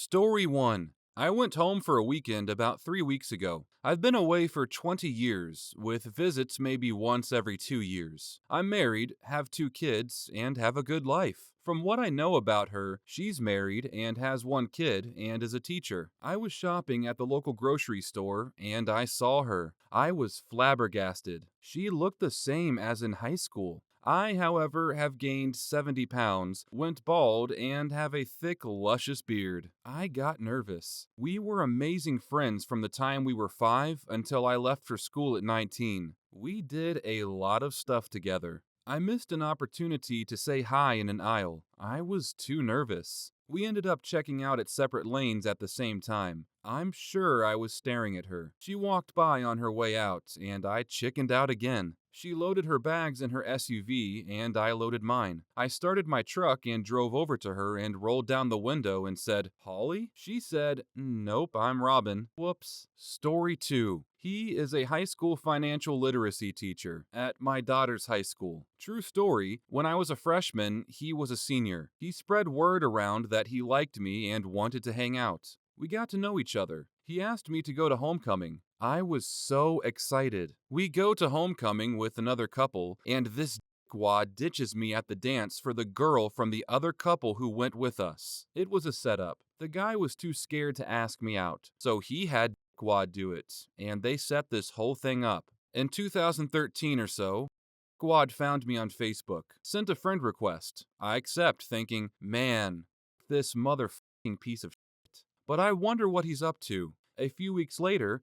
Story 1. I went home for a weekend about 3 weeks ago. I've been away for 20 years, with visits maybe once every 2 years. I'm married, have 2 kids, and have a good life. From what I know about her, she's married and has 1 kid and is a teacher. I was shopping at the local grocery store and I saw her. I was flabbergasted. She looked the same as in high school. I, however, have gained 70 pounds, went bald, and have a thick, luscious beard. I got nervous. We were amazing friends from the time we were 5 until I left for school at 19. We did a lot of stuff together. I missed an opportunity to say hi in an aisle. I was too nervous. We ended up checking out at separate lanes at the same time. I'm sure I was staring at her. She walked by on her way out, and I chickened out again. She loaded her bags in her SUV, and I loaded mine. I started my truck and drove over to her and rolled down the window and said, "Holly?" She said, "Nope, I'm Robin." Whoops. Story 2. He is a high school financial literacy teacher at my daughter's high school. True story, when I was a freshman, he was a senior. He spread word around that he liked me and wanted to hang out. We got to know each other. He asked me to go to homecoming. I was so excited. We go to homecoming with another couple, and this dickwad ditches me at the dance for the girl from the other couple who went with us. It was a setup. The guy was too scared to ask me out, so he had dickwad do it, and they set this whole thing up. In 2013 or so, Squad found me on Facebook, sent a friend request. I accept, thinking, man, this motherfucking piece of shit. But I wonder what he's up to. A few weeks later,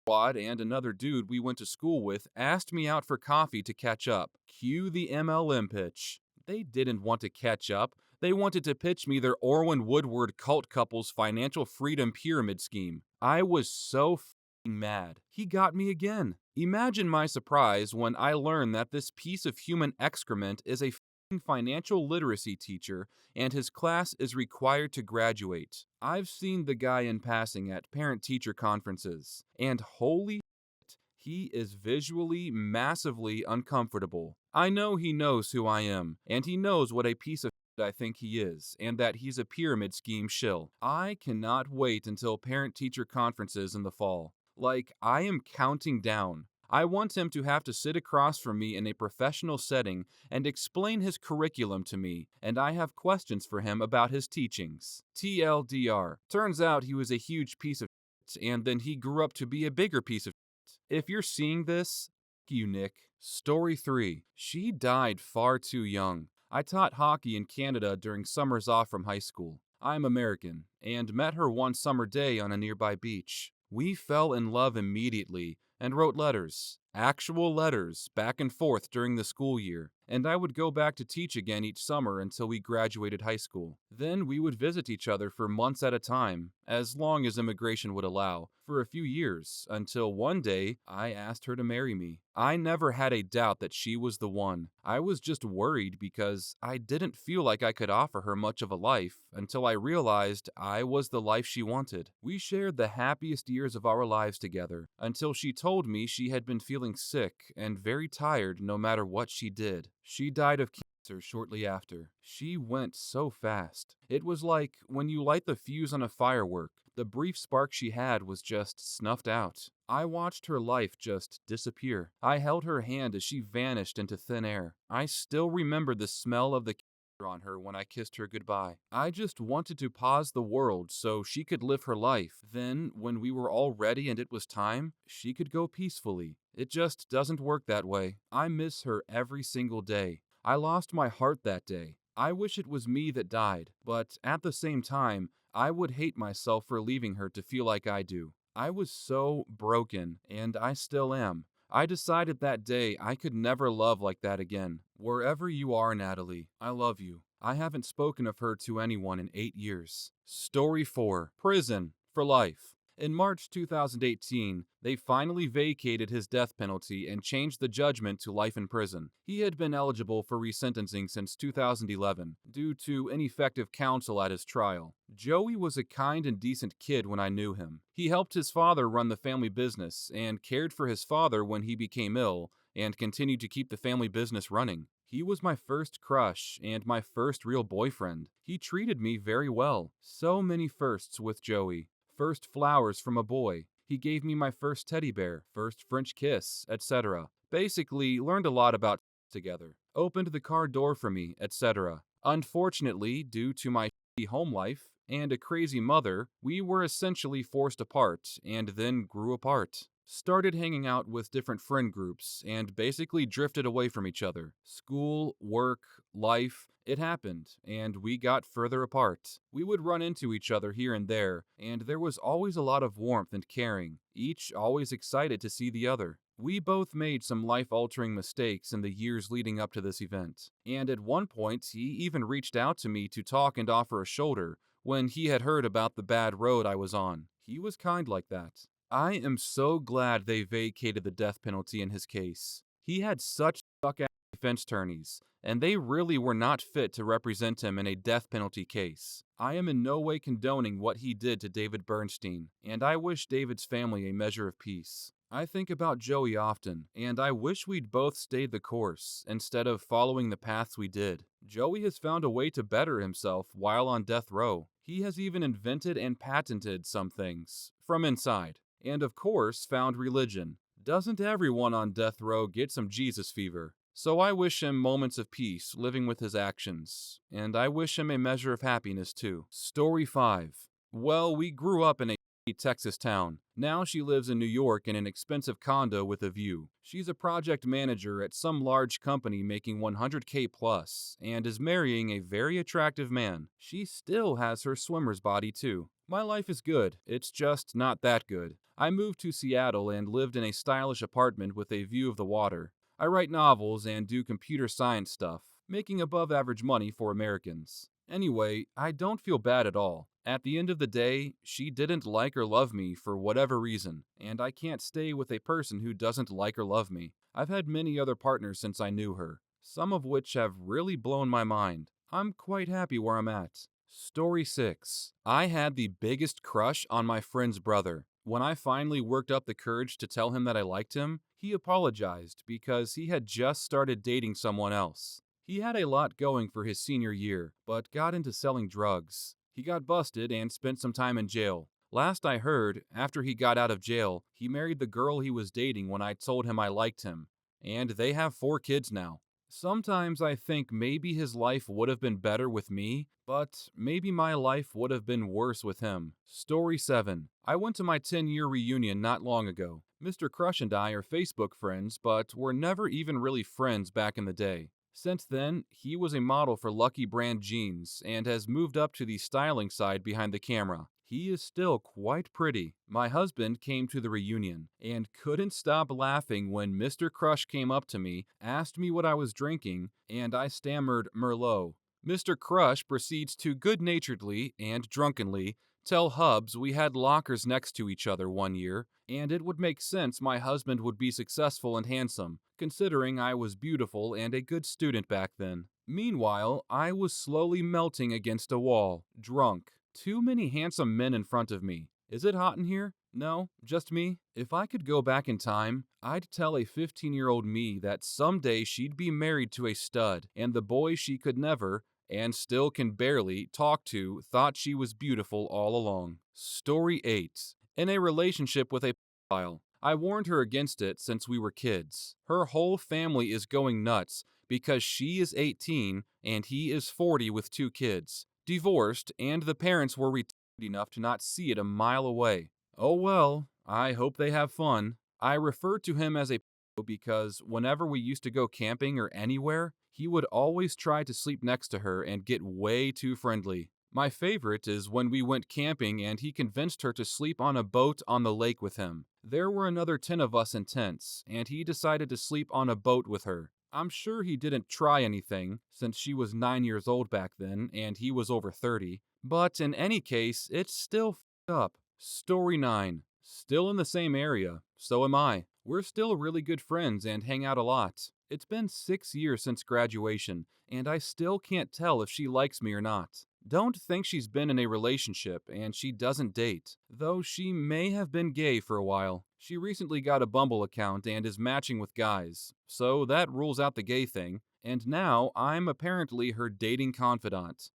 Squad and another dude we went to school with asked me out for coffee to catch up. Cue the MLM pitch. They didn't want to catch up. They wanted to pitch me their Orwin Woodward cult couple's financial freedom pyramid scheme. I was so f***ing mad. He got me again. Imagine my surprise when I learned that this piece of human excrement is a f***ing financial literacy teacher and his class is required to graduate. I've seen the guy in passing at parent-teacher conferences, and holy shit, he is visually massively uncomfortable. I know he knows who I am, and he knows what a piece of shit I think he is, and that he's a pyramid scheme shill. I cannot wait until parent-teacher conferences in the fall. Like, I am counting down. I want him to have to sit across from me in a professional setting and explain his curriculum to me, and I have questions for him about his teachings. TLDR. Turns out he was a huge piece of shit, and then he grew up to be a bigger piece of shit. If you're seeing this, f*** you, Nick. Story 3. She died far too young. I taught hockey in Canada during summers off from high school. I'm American, and met her one summer day on a nearby beach. We fell in love immediately and wrote letters, actual letters, back and forth during the school year, and I would go back to teach again each summer until we graduated high school. Then we would visit each other for months at a time, as long as immigration would allow, for a few years, until one day I asked her to marry me. I never had a doubt that she was the one. I was just worried because I didn't feel like I could offer her much of a life until I realized I was the life she wanted. We shared the happiest years of our lives together until she told me she had been feeling sick and very tired no matter what she did. She died of cancer shortly after. She went so fast. It was like when you light the fuse on a firework. The brief spark she had was just snuffed out. I watched her life just disappear. I held her hand as she vanished into thin air. I still remember the smell of the cancer on her when I kissed her goodbye. I just wanted to pause the world so she could live her life. Then, when we were all ready and it was time, she could go peacefully. It just doesn't work that way. I miss her every single day. I lost my heart that day. I wish it was me that died, but at the same time, I would hate myself for leaving her to feel like I do. I was so broken, and I still am. I decided that day I could never love like that again. Wherever you are, Natalie, I love you. I haven't spoken of her to anyone in 8 years. Story 4. Prison for life. In March 2018, they finally vacated his death penalty and changed the judgment to life in prison. He had been eligible for resentencing since 2011 due to ineffective counsel at his trial. Joey was a kind and decent kid when I knew him. He helped his father run the family business and cared for his father when he became ill and continued to keep the family business running. He was my first crush and my first real boyfriend. He treated me very well. So many firsts with Joey. First flowers from a boy. He gave me my first teddy bear, first French kiss, etc. Basically, learned a lot about together. Opened the car door for me, etc. Unfortunately, due to my home life and a crazy mother, we were essentially forced apart and then grew apart. Started hanging out with different friend groups and basically drifted away from each other. School, work, life, it happened, and we got further apart. We would run into each other here and there, and there was always a lot of warmth and caring, each always excited to see the other. We both made some life-altering mistakes in the years leading up to this event, and at one point he even reached out to me to talk and offer a shoulder when he had heard about the bad road I was on. He was kind like that. I am so glad they vacated the death penalty in his case. He had such suck-ass defense attorneys, and they really were not fit to represent him in a death penalty case. I am in no way condoning what he did to David Bernstein, and I wish David's family a measure of peace. I think about Joey often, and I wish we'd both stayed the course instead of following the paths we did. Joey has found a way to better himself while on death row. He has even invented and patented some things from inside. And of course, found religion. Doesn't everyone on death row get some Jesus fever? So I wish him moments of peace living with his actions. And I wish him a measure of happiness too. Story 5. Well, we grew up in a Texas town. Now she lives in New York in an expensive condo with a view. She's a project manager at some large company making 100K plus and is marrying a very attractive man. She still has her swimmer's body too. My life is good. It's just not that good. I moved to Seattle and lived in a stylish apartment with a view of the water. I write novels and do computer science stuff, making above average money for Americans. Anyway, I don't feel bad at all. At the end of the day, she didn't like or love me for whatever reason, and I can't stay with a person who doesn't like or love me. I've had many other partners since I knew her, some of which have really blown my mind. I'm quite happy where I'm at. Story 6. I had the biggest crush on my friend's brother. When I finally worked up the courage to tell him that I liked him, he apologized because he had just started dating someone else. He had a lot going for his senior year, but got into selling drugs. He got busted and spent some time in jail. Last I heard, after he got out of jail, he married the girl he was dating when I told him I liked him. And they have 4 kids now. Sometimes I think maybe his life would have been better with me, but maybe my life would have been worse with him. Story 7. I went to my 10-year reunion not long ago. Mr. Crush and I are Facebook friends, but were never even really friends back in the day. Since then, he was a model for Lucky brand jeans and has moved up to the styling side behind the camera. He is still quite pretty. My husband came to the reunion and couldn't stop laughing when Mr. Crush came up to me, asked me what I was drinking, and I stammered Merlot. Mr. Crush proceeds to good-naturedly and drunkenly tell Hubs we had lockers next to each other one year, and it would make sense my husband would be successful and handsome, considering I was beautiful and a good student back then. Meanwhile, I was slowly melting against a wall, drunk. Too many handsome men in front of me. Is it hot in here? No, just me? If I could go back in time, I'd tell a 15-year-old me that someday she'd be married to a stud, and the boy she could never, and still can barely, talk to thought she was beautiful all along. Story 8. In a relationship with a pedophile. I warned her against it since we were kids. Her whole family is going nuts because she is 18 and he is 40 with 2 kids. Divorced, and the parents were retarded enough to not see it a mile away. Oh well, I hope they have fun. I refer to him as a pedo because whenever we used to go camping or anywhere, he would always try to sleep next to her and get way too friendly. My favorite is when we went camping and he convinced her to sleep on a boat on the lake with him. There were another 10 of us in tents, and he decided to sleep on a boat with her. I'm sure he didn't try anything, since she was 9 years old back then, and he was over 30. But in any case, it's still f***ed up. Story 9. Still in the same area. So am I. We're still really good friends and hang out a lot. It's been 6 years since graduation, and I still can't tell if she likes me or not. Don't think she's been in a relationship and she doesn't date, though she may have been gay for a while. She recently got a Bumble account and is matching with guys, so that rules out the gay thing. and now I'm apparently her dating confidant.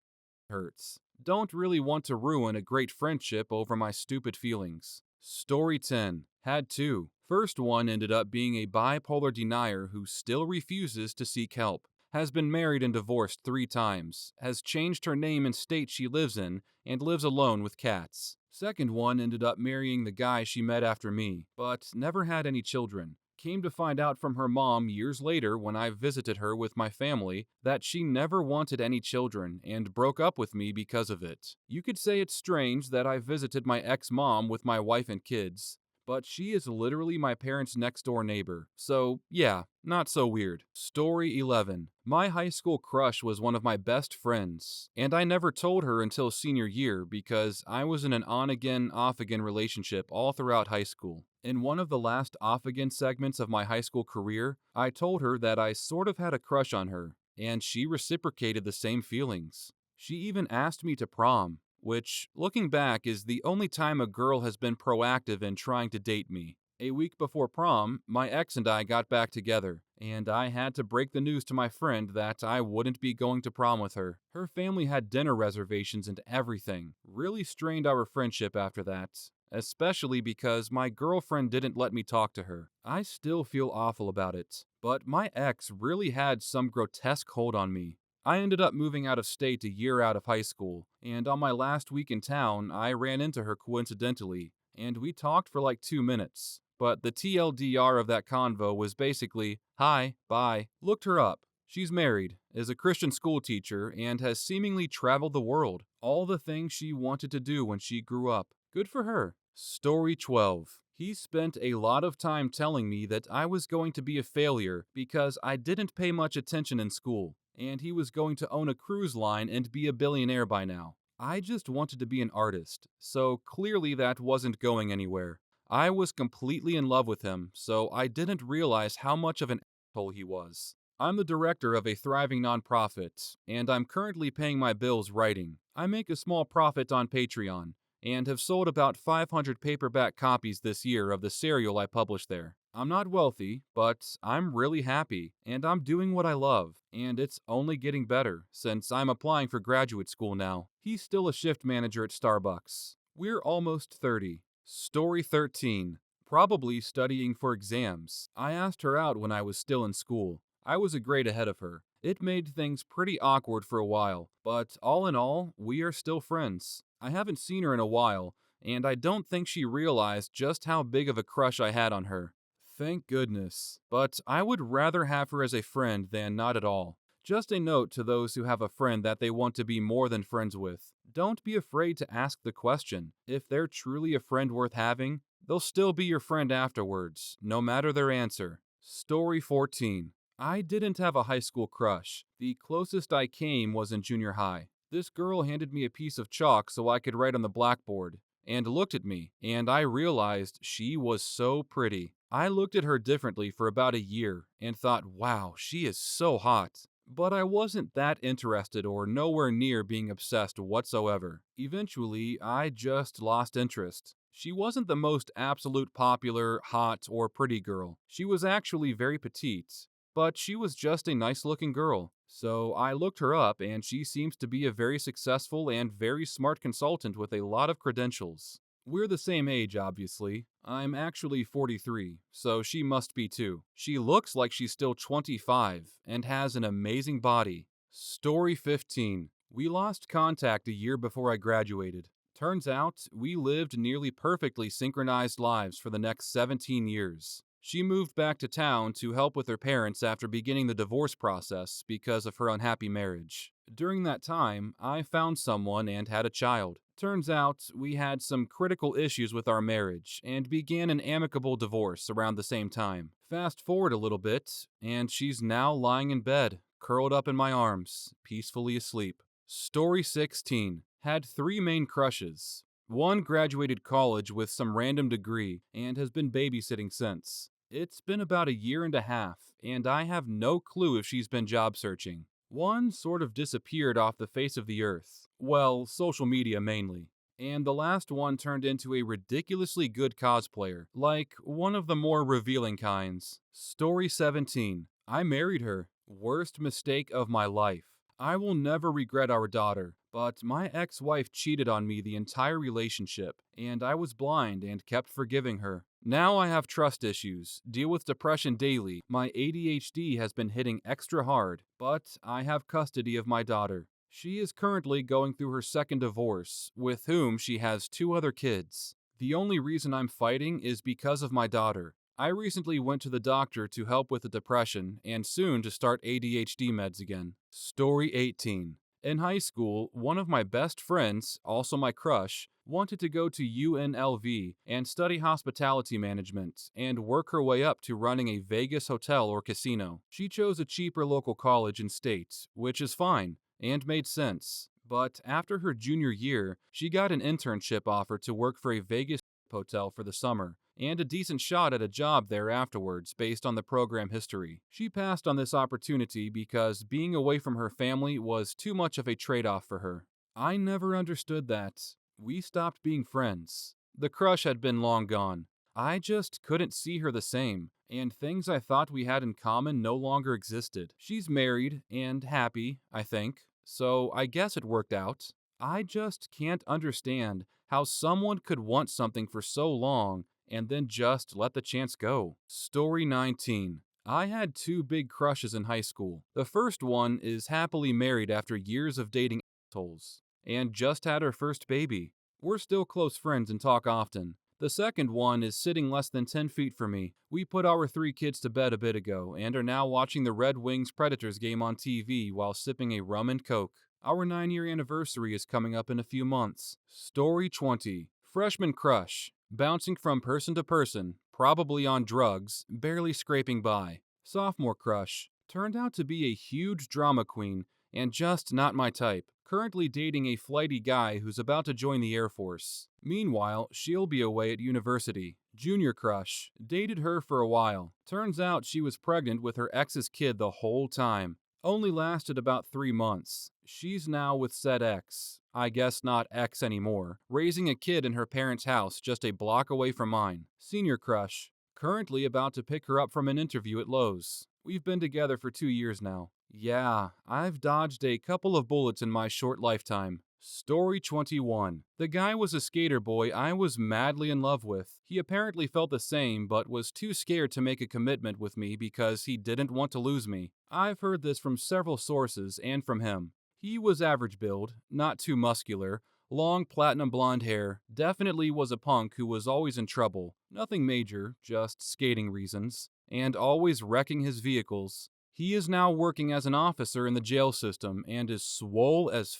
Hurts. Don't really want to ruin a great friendship over my stupid feelings. Story 10. Had two. First one ended up being a bipolar denier who still refuses to seek help. Has been married and divorced 3 times. Has changed her name and state she lives in, and lives alone with cats. Second one ended up marrying the guy she met after me, but never had any children. Came to find out from her mom years later when I visited her with my family that she never wanted any children and broke up with me because of it. You could say it's strange that I visited my ex-mom with my wife and kids, but she is literally my parents' next door neighbor. So, yeah, not so weird. Story 11. My high school crush was one of my best friends, and I never told her until senior year because I was in an on-again, off-again relationship all throughout high school. In one of the last off-again segments of my high school career, I told her that I sort of had a crush on her, and she reciprocated the same feelings. She even asked me to prom, which, looking back, is the only time a girl has been proactive in trying to date me. A week before prom, my ex and I got back together, and I had to break the news to my friend that I wouldn't be going to prom with her. Her family had dinner reservations and everything. Really strained our friendship after that, especially because my girlfriend didn't let me talk to her. I still feel awful about it, but my ex really had some grotesque hold on me. I ended up moving out of state a year out of high school, and on my last week in town, I ran into her coincidentally, and we talked for like 2 minutes. But the TLDR of that convo was basically, hi, bye. Looked her up. She's married, is a Christian school teacher, and has seemingly traveled the world. All the things she wanted to do when she grew up. Good for her. Story 12. He spent a lot of time telling me that I was going to be a failure because I didn't pay much attention in school, and he was going to own a cruise line and be a billionaire by now. I just wanted to be an artist, so clearly that wasn't going anywhere. I was completely in love with him, so I didn't realize how much of an asshole he was. I'm the director of a thriving nonprofit, and I'm currently paying my bills writing. I make a small profit on Patreon, and have sold about 500 paperback copies this year of the serial I publish there. I'm not wealthy, but I'm really happy, and I'm doing what I love, and it's only getting better since I'm applying for graduate school now. He's still a shift manager at Starbucks. We're almost 30. Story 13. Probably studying for exams. I asked her out when I was still in school. I was a grade ahead of her. It made things pretty awkward for a while, but all in all, we are still friends. I haven't seen her in a while, and I don't think she realized just how big of a crush I had on her. Thank goodness. But I would rather have her as a friend than not at all. Just a note to those who have a friend that they want to be more than friends with. Don't be afraid to ask the question. If they're truly a friend worth having, they'll still be your friend afterwards, no matter their answer. Story 14. I didn't have a high school crush. The closest I came was in junior high. This girl handed me a piece of chalk so I could write on the blackboard, and looked at me, and I realized she was so pretty. I looked at her differently for about a year and thought, wow, she is so hot. But I wasn't that interested or nowhere near being obsessed whatsoever. Eventually, I just lost interest. She wasn't the most absolute popular, hot, or pretty girl. She was actually very petite, but she was just a nice looking girl. So I looked her up, and she seems to be a very successful and very smart consultant with a lot of credentials. We're the same age, obviously. I'm actually 43, so she must be too. She looks like she's still 25 and has an amazing body. Story 15. We lost contact a year before I graduated. Turns out, we lived nearly perfectly synchronized lives for the next 17 years. She moved back to town to help with her parents after beginning the divorce process because of her unhappy marriage. During that time, I found someone and had a child. Turns out, we had some critical issues with our marriage and began an amicable divorce around the same time. Fast forward a little bit, and she's now lying in bed, curled up in my arms, peacefully asleep. Story 16. Had 3 main crushes. One graduated college with some random degree and has been babysitting since. It's been about a year and a half, and I have no clue if she's been job searching. One sort of disappeared off the face of the earth. Well, social media mainly. And the last one turned into a ridiculously good cosplayer, like one of the more revealing kinds. Story 17. I married her. Worst mistake of my life. I will never regret our daughter, but my ex wife cheated on me the entire relationship, and I was blind and kept forgiving her. Now I have trust issues, deal with depression daily, my ADHD has been hitting extra hard, but I have custody of my daughter. She is currently going through her second divorce, with whom she has two other kids. The only reason I'm fighting is because of my daughter. I recently went to the doctor to help with the depression and soon to start ADHD meds again. Story 18. In high school, one of my best friends, also my crush, wanted to go to UNLV and study hospitality management and work her way up to running a Vegas hotel or casino. She chose a cheaper local college and state, which is fine and made sense. But after her junior year, she got an internship offer to work for a Vegas hotel for the summer, and a decent shot at a job there afterwards based on the program history. She passed on this opportunity because being away from her family was too much of a trade-off for her. I never understood that. We stopped being friends. The crush had been long gone. I just couldn't see her the same, and things I thought we had in common no longer existed. She's married and happy, I think, so I guess it worked out. I just can't understand how someone could want something for so long and then just let the chance go. Story 19. I had two big crushes in high school. The first one is happily married after years of dating assholes and just had her first baby. We're still close friends and talk often. The second one is sitting less than 10 feet from me. We put our three kids to bed a bit ago and are now watching the Red Wings Predators game on TV while sipping a rum and coke. Our 9-year anniversary is coming up in a few months. Story 20. Freshman crush. Bouncing from person to person, probably on drugs, barely scraping by. Sophomore crush. Turned out to be a huge drama queen and just not my type. Currently dating a flighty guy who's about to join the Air Force. Meanwhile, she'll be away at university. Junior crush. Dated her for a while. Turns out she was pregnant with her ex's kid the whole time. Only lasted about 3 months. She's now with said ex, I guess not ex anymore, raising a kid in her parents' house just a block away from mine. Senior crush. Currently about to pick her up from an interview at Lowe's. We've been together for 2 years now. Yeah, I've dodged a couple of bullets in my short lifetime. Story 21. The guy was a skater boy I was madly in love with. He apparently felt the same, but was too scared to make a commitment with me because he didn't want to lose me. I've heard this from several sources and from him. He was average build, not too muscular, long platinum blonde hair, definitely was a punk who was always in trouble. Nothing major, just skating reasons, and always wrecking his vehicles. He is now working as an officer in the jail system and is swole as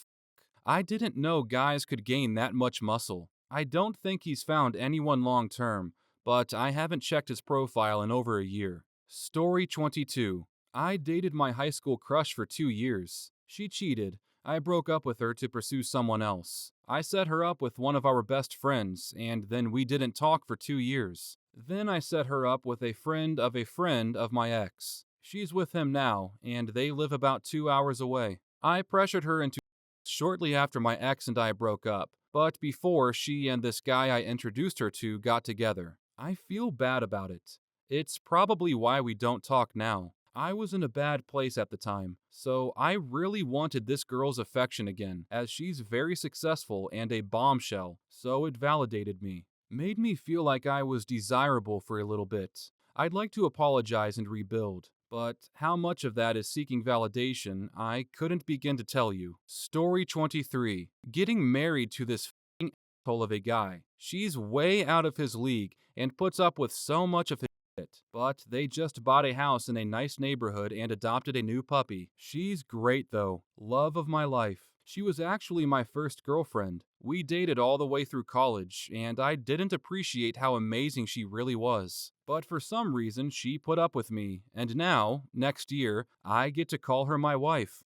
I didn't know guys could gain that much muscle. I don't think he's found anyone long term, but I haven't checked his profile in over a year. Story 22. I dated my high school crush for 2 years. She cheated. I broke up with her to pursue someone else. I set her up with one of our best friends, and then we didn't talk for 2 years. Then I set her up with a friend of my ex. She's with him now, and they live about 2 hours away. I pressured her into shortly after my ex and I broke up, but before she and this guy I introduced her to got together. I feel bad about it. It's probably why we don't talk now. I was in a bad place at the time, so I really wanted this girl's affection again, as she's very successful and a bombshell, so it validated me. Made me feel like I was desirable for a little bit. I'd like to apologize and rebuild, but how much of that is seeking validation, I couldn't begin to tell you. Story 23. Getting married to this f***ing asshole of a guy. She's way out of his league and puts up with so much of his shit. But they just bought a house in a nice neighborhood and adopted a new puppy. She's great though. Love of my life. She was actually my first girlfriend. We dated all the way through college, and I didn't appreciate how amazing she really was. But for some reason, she put up with me, and now, next year, I get to call her my wife.